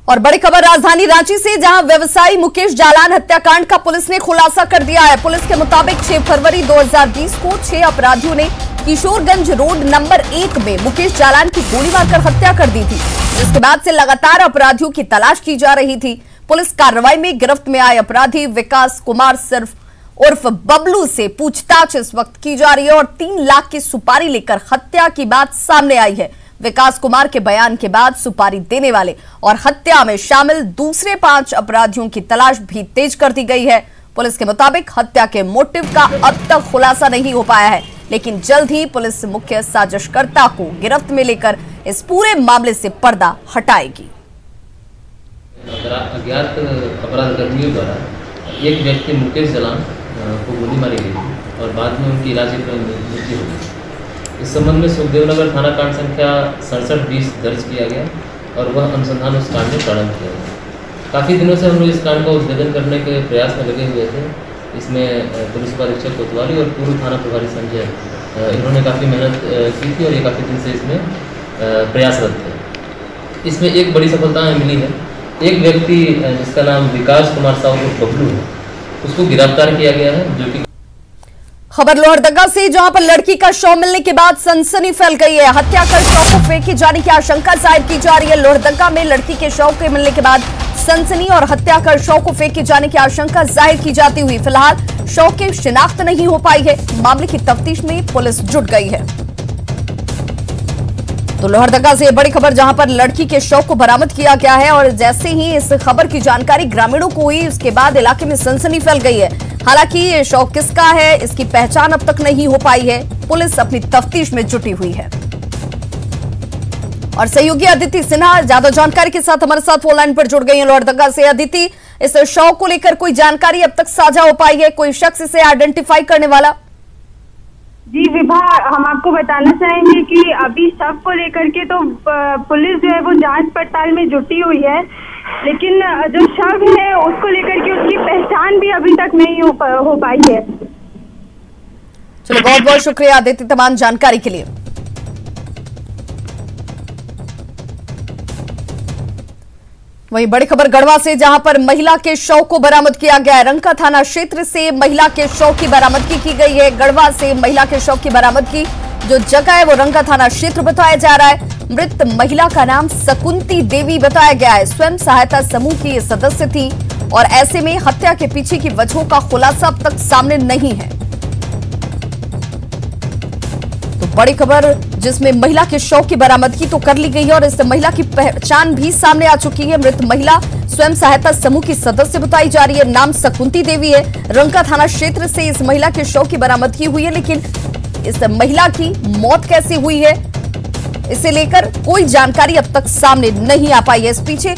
और बड़ी खबर राजधानी रांची से, जहां व्यवसायी मुकेश जालान हत्याकांड का पुलिस ने खुलासा कर दिया है। पुलिस के मुताबिक 6 फरवरी 2020 को 6 अपराधियों ने किशोरगंज रोड नंबर 1 में मुकेश जालान की गोली मारकर हत्या कर दी थी, जिसके बाद से लगातार अपराधियों की तलाश की जा रही थी। पुलिस कार्रवाई में गिरफ्त में आए अपराधी विकास कुमार सिर्फ उर्फ बबलू से पूछताछ इस वक्त की जा रही है और 3 लाख की सुपारी लेकर हत्या की बात सामने आई है। विकास कुमार के बयान के बाद सुपारी देने वाले और हत्या में शामिल दूसरे 5 अपराधियों की तलाश भी तेज कर दी गई है। पुलिस के मुताबिक हत्या के मोटिव का अब तक खुलासा नहीं हो पाया है, लेकिन जल्द ही पुलिस मुख्य साजिशकर्ता को गिरफ्त में लेकर इस पूरे मामले से पर्दा हटाएगी। अज्ञात अपराध कर्मियों द्वारा एक व्यक्ति मुकेश जालान को गोली मारी गई थी और बाद में उनकी इलाज में मृत्यु हो गई। इस संबंध में सुखदेवनगर थाना कांड संख्या 6720 दर्ज किया गया और वह अनुसंधान उस कांड में प्रारंभ किया गया। काफ़ी दिनों से हम लोग इस कांड का उद्भेदन करने के प्रयास में लगे हुए थे। इसमें पुलिस उपाधीक्षक कोतवाली और पूर्व थाना प्रभारी संजय इन्होंने काफ़ी मेहनत की थी और ये काफ़ी दिन से इसमें प्रयासरत थे। इसमें एक बड़ी सफलता मिली है। एक व्यक्ति जिसका नाम विकास कुमार साहू बबलू है, उसको गिरफ्तार किया गया है, जो कि खबर लोहरदगा से, जहां पर लड़की का शव मिलने के बाद सनसनी फैल गई है। हत्या कर शव को फेंके जाने की आशंका जाहिर की जा रही है। लोहरदगा में लड़की के शव के मिलने के बाद सनसनी और हत्या कर शव को फेंके जाने की आशंका जाहिर की जाती हुई फिलहाल शव की शिनाख्त नहीं हो पाई है। मामले की तफ्तीश में पुलिस जुट गई है। तो लोहरदगा से बड़ी खबर, जहां पर लड़की के शव को बरामद किया गया है और जैसे ही इस खबर की जानकारी ग्रामीणों को हुई, उसके बाद इलाके में सनसनी फैल गई है। हालांकि ये शव किसका है, इसकी पहचान अब तक नहीं हो पाई है। पुलिस अपनी तफ्तीश में जुटी हुई है। और सहयोगी अदिति सिन्हा ज्यादा जानकारी के साथ हमारे साथ फोन लाइन पर जुड़ गई हैं लोहरदगा से। अदिति, इस शव को लेकर कोई जानकारी अब तक साझा हो पाई है? कोई शख्स इसे आइडेंटिफाई करने वाला? जी विभा, हम आपको बताना चाहेंगे कि अभी शव को लेकर के तो पुलिस जो है वो जांच पड़ताल में जुटी हुई है, लेकिन जो शव है उसको लेकर के उसकी पहचान भी अभी तक नहीं हो पाई है। चलो, बहुत बहुत शुक्रिया आदित्य तमाम जानकारी के लिए। वहीं बड़ी खबर गढ़वा से, जहां पर महिला के शव को बरामद किया गया है। रंका थाना क्षेत्र से महिला के शव की बरामदगी की गई है। गढ़वा से महिला के शव की बरामदगी जो जगह है वो रंका थाना क्षेत्र बताया जा रहा है। मृत महिला का नाम शकुंती देवी बताया गया है। स्वयं सहायता समूह की ये सदस्य थी और ऐसे में हत्या के पीछे की वजहों का खुलासा अब तक सामने नहीं है। तो बड़ी खबर, जिसमें महिला के शव की बरामदगी तो कर ली गई है और इस महिला की पहचान भी सामने आ चुकी है। मृत महिला स्वयं सहायता समूह की सदस्य बताई जा रही है। नाम शकुंती देवी है। रंका थाना क्षेत्र से इस महिला के शव की बरामदगी हुई है, लेकिन इस महिला की मौत कैसे हुई है, इसे लेकर कोई जानकारी अब तक सामने नहीं आ पाई है। इस पीछे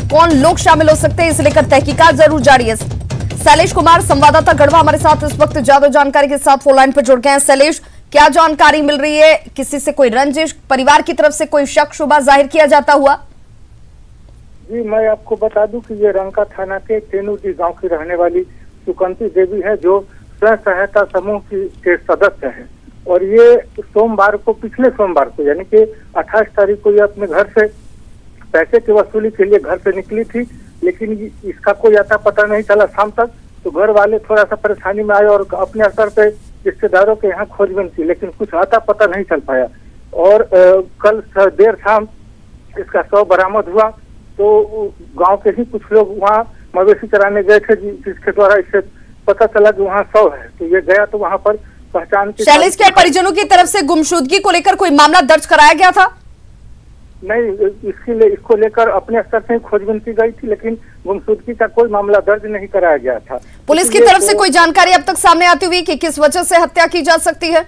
कौन लोग शामिल हो सकते हैं, इसे लेकर तहकीकात जरूर जारी है। शैलेश कुमार संवाददाता गढ़वा हमारे साथ इस वक्त ज्यादा जानकारी के साथ फोन लाइन पर जुड़ गए हैं। शैलेश, क्या जानकारी मिल रही है? किसी से कोई रंजिश, परिवार की तरफ से कोई शक शुबा जाहिर किया जाता हुआ? जी, मैं आपको बता दूं कि ये रंका थाना के तेनूजी गांव की रहने वाली सुकंती देवी है, जो स्वयं सहायता समूह के सदस्य हैं। और ये पिछले सोमवार को यानी कि 28 तारीख को ये अपने घर से पैसे की वसूली के लिए घर से निकली थी, लेकिन इसका कोई अता पता नहीं चला शाम तक। तो घर वाले थोड़ा सा परेशानी में आए और अपने स्तर पे रिश्तेदारों के यहाँ खोजबीन की, लेकिन कुछ अता पता नहीं चल पाया। और कल देर शाम इसका शव बरामद हुआ। तो गांव के ही कुछ लोग वहाँ मवेशी चराने गए थे, जिसके द्वारा इससे पता चला कि वहाँ शव है। तो ये गया तो वहाँ पर पहचान की। शैलेश, क्या परिजनों की तरफ से गुमशुदगी को लेकर कोई मामला दर्ज कराया गया था? नहीं, इसको लेकर अपने स्तर से खोजबीन की गई थी, लेकिन गुमशुदगी का कोई मामला दर्ज नहीं कराया गया था। पुलिस की तरफ से कोई जानकारी अब तक सामने आती हुई कि किस वजह से हत्या की जा सकती है?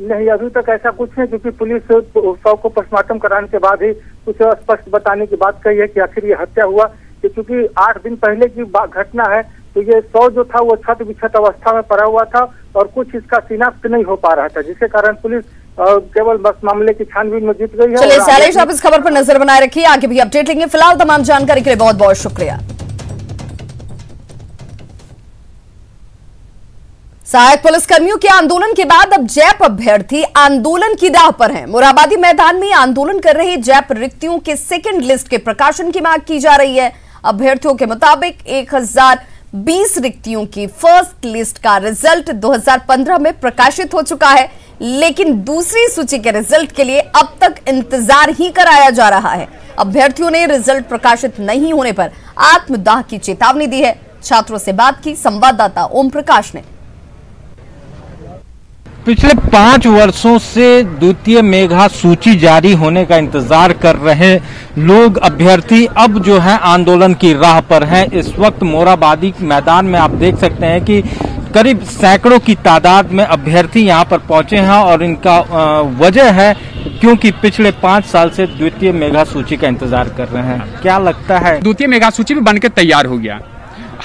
नहीं, अभी तक ऐसा कुछ नहीं, क्योंकि पुलिस शव को पोस्टमार्टम कराने के बाद ही कुछ स्पष्ट बताने की बात कही है कि आखिर ये हत्या हुआ। क्योंकि 8 दिन पहले की घटना है, तो ये शव जो था वो छत विछत अवस्था में पड़ा हुआ था और कुछ इसका शिनाख्त नहीं हो पा रहा था, जिसके कारण पुलिस केवल बस मामले की छानबीन में जीत गई है। चलिए शैलेश, आप इस खबर पर नजर बनाए रखिए, आगे भी अपडेट लेंगे। फिलहाल तमाम जानकारी के लिए बहुत बहुत शुक्रिया। सहायक पुलिसकर्मियों के आंदोलन के बाद अब जैप अभ्यर्थी आंदोलन की राह पर हैं। मोरहाबादी मैदान में आंदोलन कर रहे जैप रिक्तियों के सेकंड लिस्ट के प्रकाशन की मांग की जा रही है। अभ्यर्थियों के मुताबिक 1020 रिक्तियों की फर्स्ट लिस्ट का रिजल्ट 2015 में प्रकाशित हो चुका है, लेकिन दूसरी सूची के रिजल्ट के लिए अब तक इंतजार ही कराया जा रहा है। अभ्यर्थियों ने रिजल्ट प्रकाशित नहीं होने पर आत्मदाह की चेतावनी दी है। छात्रों से बात की संवाददाता ओम प्रकाश ने। पिछले 5 वर्षों से द्वितीय मेधा सूची जारी होने का इंतजार कर रहे लोग अभ्यर्थी अब जो है आंदोलन की राह पर हैं। इस वक्त मोरहाबादी मैदान में आप देख सकते हैं कि करीब सैकड़ों की तादाद में अभ्यर्थी यहां पर पहुंचे हैं और इनका वजह है क्योंकि पिछले 5 साल से द्वितीय मेधा सूची का इंतजार कर रहे हैं। क्या लगता है? द्वितीय मेधा सूची भी बनकर तैयार हो गया।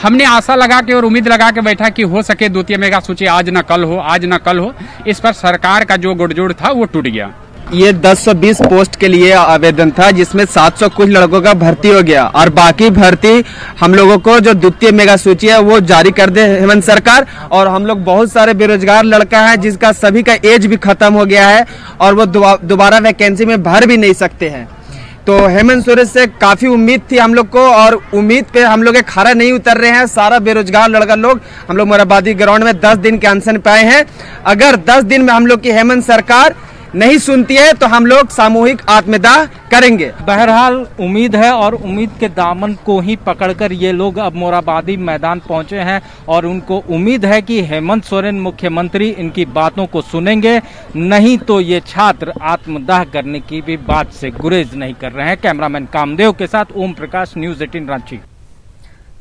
हमने आशा लगा के और उम्मीद लगा के बैठा कि हो सके द्वितीय मेधा सूची आज न कल हो, आज न कल हो। इस पर सरकार का जो गुड़जोड़ था वो टूट गया। ये 1020 पोस्ट के लिए आवेदन था, जिसमें 700 कुछ लड़कों का भर्ती हो गया और बाकी भर्ती हम लोगों को जो द्वितीय मेगा सूची है वो जारी कर दे हेमंत सरकार। और हम लोग बहुत सारे बेरोजगार लड़का है जिसका सभी का एज भी खत्म हो गया है और वो दोबारा वैकेंसी में भर भी नहीं सकते हैं। तो हेमंत सोरेन से काफी उम्मीद थी हम लोग को और उम्मीद पे हम लोग खरा नहीं उतर रहे हैं। सारा बेरोजगार लड़का लोग हम लोग मोरहाबादी ग्राउंड में 10 दिन के अनशन पे आए हैं। अगर 10 दिन में हम लोग की हेमंत सरकार नहीं सुनती है तो हम लोग सामूहिक आत्मदाह करेंगे। बहरहाल उम्मीद है और उम्मीद के दामन को ही पकड़कर ये लोग अब मोरहाबादी मैदान पहुंचे हैं और उनको उम्मीद है कि हेमंत सोरेन मुख्यमंत्री इनकी बातों को सुनेंगे, नहीं तो ये छात्र आत्मदाह करने की भी बात से गुरेज नहीं कर रहे हैं। कैमरामैन कामदेव के साथ ओम प्रकाश, न्यूज 18 रांची।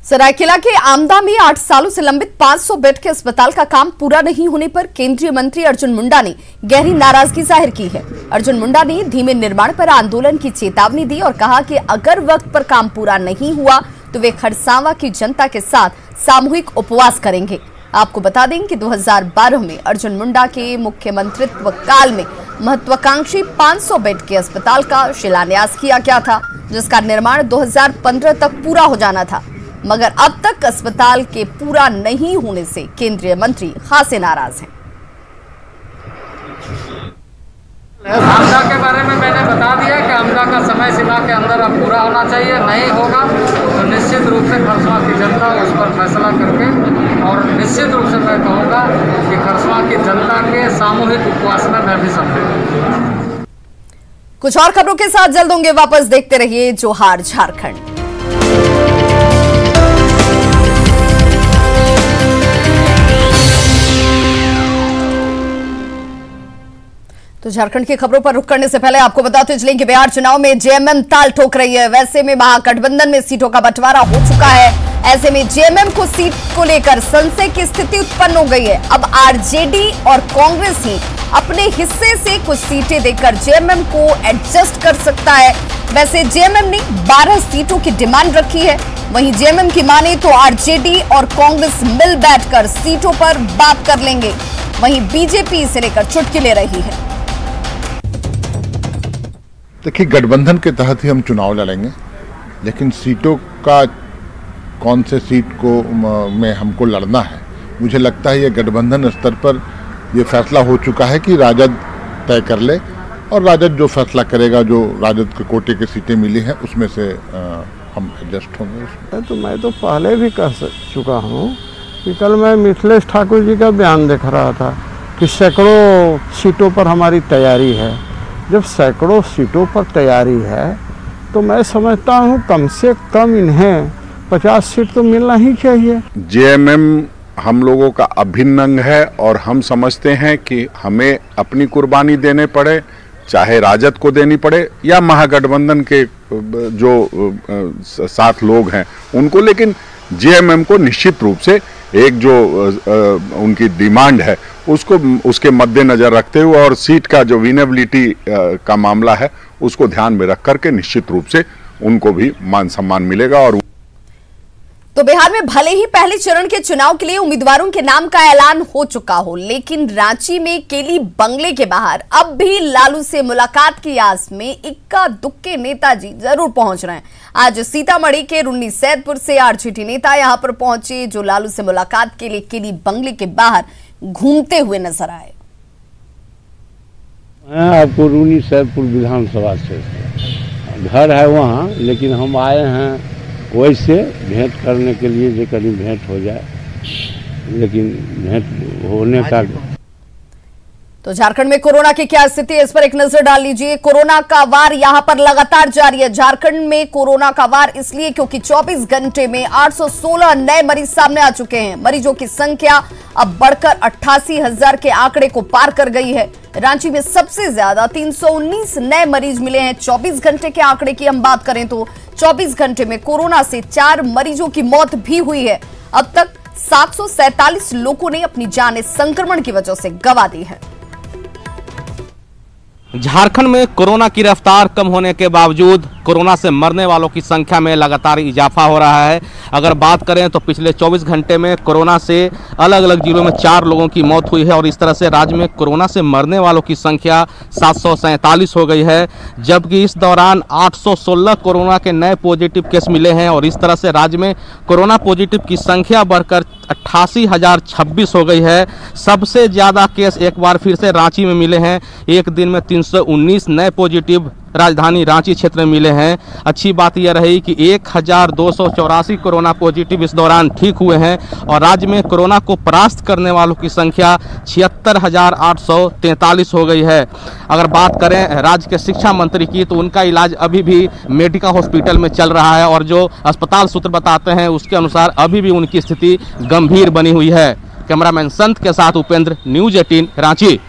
सरायकेला के आमदा में 8 सालों से लंबित 500 बेड के अस्पताल का काम पूरा नहीं होने पर केंद्रीय मंत्री अर्जुन मुंडा ने गहरी नाराजगी जाहिर की है। अर्जुन मुंडा ने धीमे निर्माण पर आंदोलन की चेतावनी दी और कहा कि अगर वक्त पर काम पूरा नहीं हुआ तो वे खरसावां की जनता के साथ सामूहिक उपवास करेंगे। आपको बता दें कि 2012 में अर्जुन मुंडा के मुख्यमंत्रित्व काल में महत्वाकांक्षी 500 बेड के अस्पताल का शिलान्यास किया गया था, जिसका निर्माण 2015 तक पूरा हो जाना था, मगर अब तक अस्पताल के पूरा नहीं होने से केंद्रीय मंत्री खासे नाराज हैं। आमदा के बारे में मैंने बता दिया कि आमदा का समय सीमा के अंदर अब पूरा होना चाहिए। नहीं होगा तो निश्चित रूप से खरसावां की जनता उस पर फैसला करके और निश्चित रूप से मैं कहूँगा कि खरसावां की जनता के सामूहिक उपवास में मैं भी सम्मिलित। कुछ और खबरों के साथ जल्द होंगे वापस। देखते रहिए जोहार झारखंड। तो झारखंड की खबरों पर रुख करने से पहले आपको बताते चलें कि बिहार चुनाव में जेएमएम ताल ठोक रही है। वैसे में महागठबंधन में सीटों का बंटवारा हो चुका है। ऐसे में जेएमएम को सीट को लेकर संशय की स्थिति उत्पन्न हो गई है। अब आरजेडी और कांग्रेस ही अपने हिस्से से कुछ सीटें देकर जेएमएम को एडजस्ट कर सकता है। वैसे जेएमएम ने 12 सीटों की डिमांड रखी है। वहीं जेएमएम की माने तो आरजेडी और कांग्रेस मिल बैठकर सीटों पर बात कर लेंगे। वहीं बीजेपी इसे लेकर चुटकी ले रही है। देखिए, गठबंधन के तहत ही हम चुनाव लड़ेंगे, लेकिन सीटों का कौन से सीट को में हमको लड़ना है, मुझे लगता है ये गठबंधन स्तर पर ये फैसला हो चुका है कि राजद तय कर ले और राजद जो फैसला करेगा, जो राजद के कोटे की सीटें मिली हैं उसमें से हम एडजस्ट होंगे। तो मैं तो पहले भी कह चुका हूँ कि कल मैं मिथिलेश ठाकुर जी का बयान देख रहा था कि सैकड़ों सीटों पर हमारी तैयारी है। जब सैकड़ों सीटों पर तैयारी है तो मैं समझता हूँ कम से कम इन्हें 50 सीट तो मिलना ही चाहिए। जेएमएम हम लोगों का अभिन्न अंग है और हम समझते हैं कि हमें अपनी कुर्बानी देने पड़े, चाहे राजद को देनी पड़े या महागठबंधन के जो 7 लोग हैं उनको, लेकिन जेएमएम को निश्चित रूप से एक जो उनकी डिमांड है उसको उसके मद्देनजर रखते हुए और सीट का जो विनेबिलिटी का मामला है उसको ध्यान में रख करके निश्चित रूप से उनको भी मान सम्मान मिलेगा। और तो बिहार में भले ही पहले चरण के चुनाव के लिए उम्मीदवारों के नाम का ऐलान हो चुका हो, लेकिन रांची में केली बंगले के बाहर अब भी लालू से मुलाकात की आस में इक्का दुक्के नेताजी जरूर पहुंच रहे हैं। आज सीतामढ़ी के रुन्नी सैदपुर से आरजेडी नेता यहां पर पहुंचे, जो लालू से मुलाकात के लिए केली बंगले के बाहर घूमते हुए नजर आए। मैं आपको रूनी सैदपुर विधानसभा क्षेत्र, घर है वहाँ, लेकिन हम आए हैं वैसे भेंट करने के लिए, जो कहीं भेंट हो जाए, लेकिन भेंट होने का। तो झारखंड में कोरोना की क्या स्थिति है, इस पर एक नजर डाल लीजिए। कोरोना का वार यहां पर लगातार जारी है। झारखंड में कोरोना का वार इसलिए क्योंकि 24 घंटे में 816 नए मरीज सामने आ चुके हैं। मरीजों की संख्या अब बढ़कर 88,000 के आंकड़े को पार कर गई है। रांची में सबसे ज्यादा 319 नए मरीज मिले हैं। 24 घंटे के आंकड़े की हम बात करें तो 24 घंटे में कोरोना से 4 मरीजों की मौत भी हुई है। अब तक 747 लोगों ने अपनी जान इस संक्रमण की वजह से गंवा दी है। झारखंड में कोरोना की रफ्तार कम होने के बावजूद कोरोना से मरने वालों की संख्या में लगातार इजाफा हो रहा है। अगर बात करें तो पिछले 24 घंटे में कोरोना से अलग अलग जिलों में 4 लोगों की मौत हुई है और इस तरह से राज्य में कोरोना से मरने वालों की संख्या 747 हो गई है, जबकि इस दौरान 816 कोरोना के नए पॉजिटिव केस मिले हैं और इस तरह से राज्य में कोरोना पॉजिटिव की संख्या बढ़कर 88,026 हो गई है। सबसे ज़्यादा केस एक बार फिर से रांची में मिले हैं। एक दिन में 319 नए पॉजिटिव राजधानी रांची क्षेत्र में मिले हैं। अच्छी बात यह रही कि 1284 कोरोना पॉजिटिव इस दौरान ठीक हुए हैं और राज्य में कोरोना को परास्त करने वालों की संख्या 76,843 हो गई है। अगर बात करें राज्य के शिक्षा मंत्री की तो उनका इलाज अभी भी मेडिका हॉस्पिटल में चल रहा है और जो अस्पताल सूत्र बताते हैं उसके अनुसार अभी भी उनकी स्थिति गंभीर बनी हुई है। कैमरामैन संत के साथ उपेंद्र, न्यूज 18 रांची।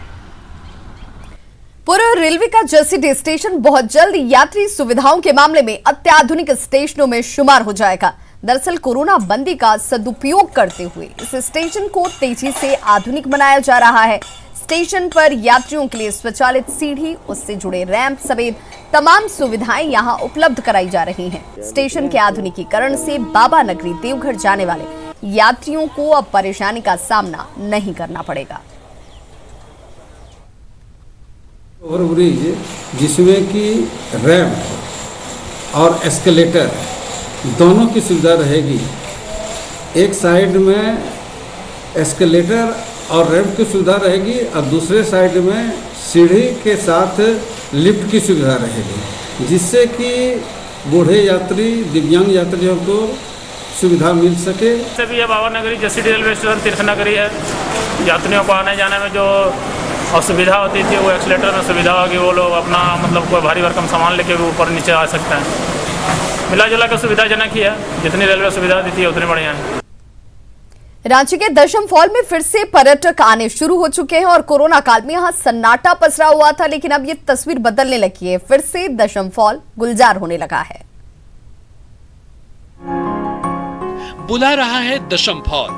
पूर्व रेलवे का जसीडीह स्टेशन बहुत जल्द यात्री सुविधाओं के मामले में अत्याधुनिक स्टेशनों में शुमार हो जाएगा। दरअसल कोरोना बंदी का सदुपयोग करते हुए इस स्टेशन को तेजी से आधुनिक बनाया जा रहा है। स्टेशन पर यात्रियों के लिए स्वचालित सीढ़ी, उससे जुड़े रैंप समेत तमाम सुविधाएं यहां उपलब्ध कराई जा रही हैं। स्टेशन के आधुनिकीकरण से बाबा नगरी देवघर जाने वाले यात्रियों को अब परेशानी का सामना नहीं करना पड़ेगा। ओवरब्रिज जिसमें कि रैंप और एस्केलेटर दोनों की सुविधा रहेगी। एक साइड में एस्केलेटर और रैंप की सुविधा रहेगी और दूसरे साइड में सीढ़ी के साथ लिफ्ट की सुविधा रहेगी, जिससे कि बूढ़े यात्री, दिव्यांग यात्रियों को सुविधा मिल सके। से भी ये बाबा नगरी जसीडीह रेलवे स्टेशन तीर्थ नगरी है। यात्रियों को आने जाने में जो असुविधा होती थी वो एक्सीलेटर में सुविधा होगी। वो लोग अपना मतलब कोई भारी भरकम सामान लेके भी ऊपर नीचे आ सकते हैं। मिला जुला कर सुविधाजनक ही है। जितनी रेलवे सुविधा दी थी उतनी बढ़िया है। रांची के दशम फॉल में फिर से पर्यटक आने शुरू हो चुके हैं और कोरोना काल में यहां सन्नाटा पसरा हुआ था, लेकिन अब ये तस्वीर बदलने लगी है। फिर से दशम फॉल गुलजार होने लगा है। बुला रहा है दशम फॉल।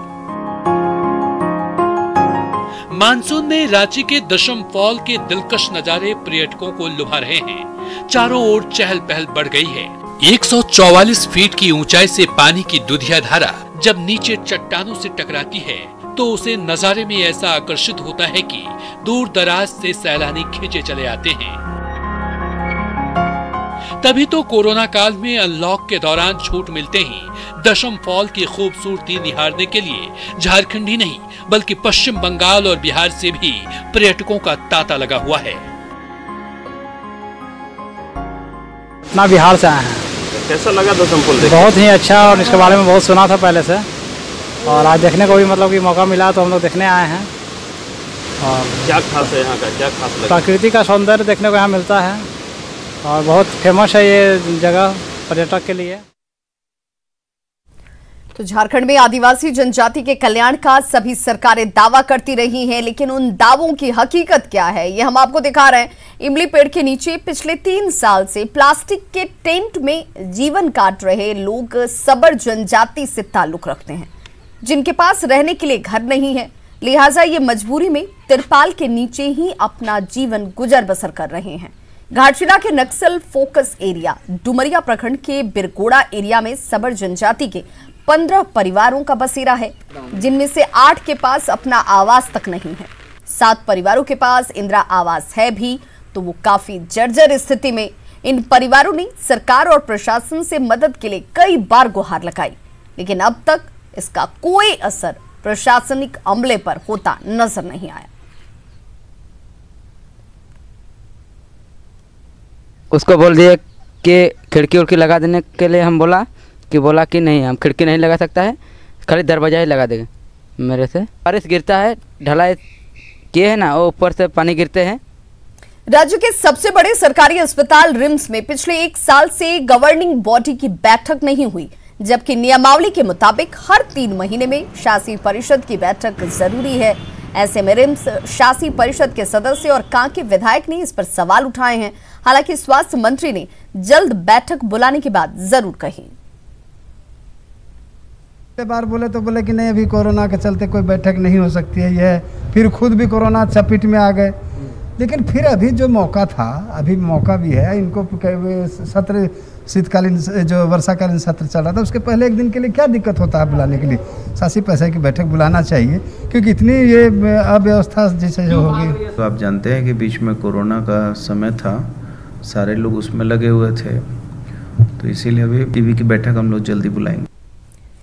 मानसून में रांची के दशम फॉल के दिलकश नजारे पर्यटकों को लुभा रहे हैं। चारों ओर चहल पहल बढ़ गई है। 144 फीट की ऊंचाई से पानी की दुधिया धारा जब नीचे चट्टानों से टकराती है तो उसे नजारे में ऐसा आकर्षित होता है कि दूर दराज से सैलानी खींचे चले आते हैं। तभी तो कोरोना काल में अनलॉक के दौरान छूट मिलते ही दशम फॉल की खूबसूरती निहारने के लिए झारखंड ही नहीं बल्कि पश्चिम बंगाल और बिहार से भी पर्यटकों का तांता लगा हुआ है। अपना बिहार से आए हैं। कैसा लगा दशम फॉल? बहुत ही अच्छा, और इसके बारे में बहुत सुना था पहले से, और आज देखने को भी मतलब कि मौका मिला तो हम लोग देखने आए हैं। और क्या खास है यहाँ का, क्या खास लगा? प्रकृति का सौंदर्य देखने को यहाँ मिलता है और बहुत फेमस है ये जगह पर्यटक के लिए। तो झारखंड में आदिवासी जनजाति के कल्याण का सभी सरकारें दावा करती रही हैं, लेकिन उन दावों की हकीकत क्या है ये हम आपको दिखा रहे हैं। इमली पेड़ के नीचे पिछले 3 साल से प्लास्टिक के टेंट में जीवन काट रहे लोग सबर जनजाति से ताल्लुक रखते हैं, जिनके पास रहने के लिए घर नहीं है, लिहाजा ये मजबूरी में तिरपाल के नीचे ही अपना जीवन गुजर बसर कर रहे हैं। घाटशिला के नक्सल फोकस एरिया डुमरिया प्रखंड के बिरगोड़ा एरिया में सबर जनजाति के 15 परिवारों का बसेरा है, जिनमें से 8 के पास अपना आवास तक नहीं है। 7 परिवारों के पास इंदिरा आवास है भी तो वो काफी जर्जर स्थिति में। इन परिवारों ने सरकार और प्रशासन से मदद के लिए कई बार गुहार लगाई, लेकिन अब तक इसका कोई असर प्रशासनिक अमले पर होता नजर नहीं आया। उसको बोल दिए कि खिड़की उड़की लगा देने के लिए, हम बोला कि नहीं, हम खिड़की नहीं लगा सकता है, खाली दरवाजा ही लगा देंगे। मेरे से बारिश गिरता है, ढलाई किए है ना, वो ऊपर से पानी गिरते हैं। राज्य के सबसे बड़े सरकारी अस्पताल रिम्स में पिछले 1 साल से गवर्निंग बॉडी की बैठक नहीं हुई, जबकि नियमावली के मुताबिक हर 3 महीने में शासी परिषद की बैठक जरूरी है। ऐसे में रिम्स शासी परिषद के सदस्य और कांके विधायक ने इस पर सवाल उठाए हैं। हालांकि स्वास्थ्य मंत्री ने जल्द बैठक बुलाने की बात जरूर कही। बार बोले तो बोले कि नहीं, अभी कोरोना के चलते कोई बैठक नहीं हो सकती है। यह फिर खुद भी कोरोना चपेट में आ गए, लेकिन फिर अभी जो मौका था, अभी मौका भी है इनको। सत्र शीतकालीन जो वर्षाकालीन सत्र चल रहा था, उसके पहले 1 दिन के लिए क्या दिक्कत होता है बुलाने के लिए? शासी पैसे की बैठक बुलाना चाहिए, क्योंकि इतनी ये अव्यवस्था जैसे जो होगी। तो आप जानते हैं कि बीच में कोरोना का समय था, सारे लोग उसमें लगे हुए थे, तो इसीलिए अभी टीवी की बैठक हम लोग जल्दी बुलाएंगे।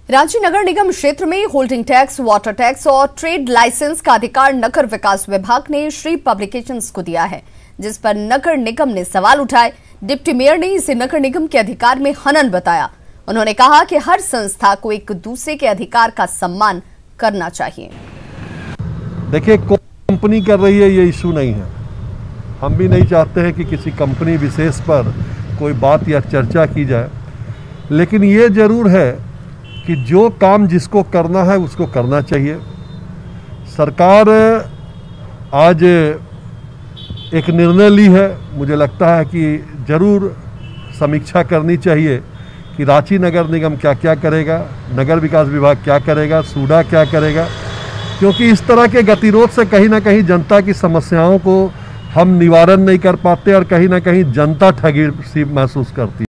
रांची नगर निगम क्षेत्र में होल्डिंग टैक्स, वाटर टैक्स और ट्रेड लाइसेंस का अधिकार नगर विकास विभाग ने श्री पब्लिकेशंस को दिया है, जिस पर नगर निगम ने सवाल उठाए। डिप्टी मेयर ने इसे नगर निगम के अधिकार में हनन बताया। उन्होंने कहा कि हर संस्था को एक दूसरे के अधिकार का सम्मान करना चाहिए। देखिए, कंपनी कर रही है, ये इशू नहीं है। हम भी नहीं चाहते हैं कि किसी कंपनी विशेष पर कोई बात या चर्चा की जाए, लेकिन ये जरूर है कि जो काम जिसको करना है उसको करना चाहिए। सरकार आज एक निर्णय ली है, मुझे लगता है कि जरूर समीक्षा करनी चाहिए कि रांची नगर निगम क्या क्या करेगा, नगर विकास विभाग क्या करेगा, सूडा क्या करेगा, क्योंकि इस तरह के गतिरोध से कहीं ना कहीं जनता की समस्याओं को हम निवारण नहीं कर पाते और कहीं ना कहीं जनता ठगी सी महसूस करती है।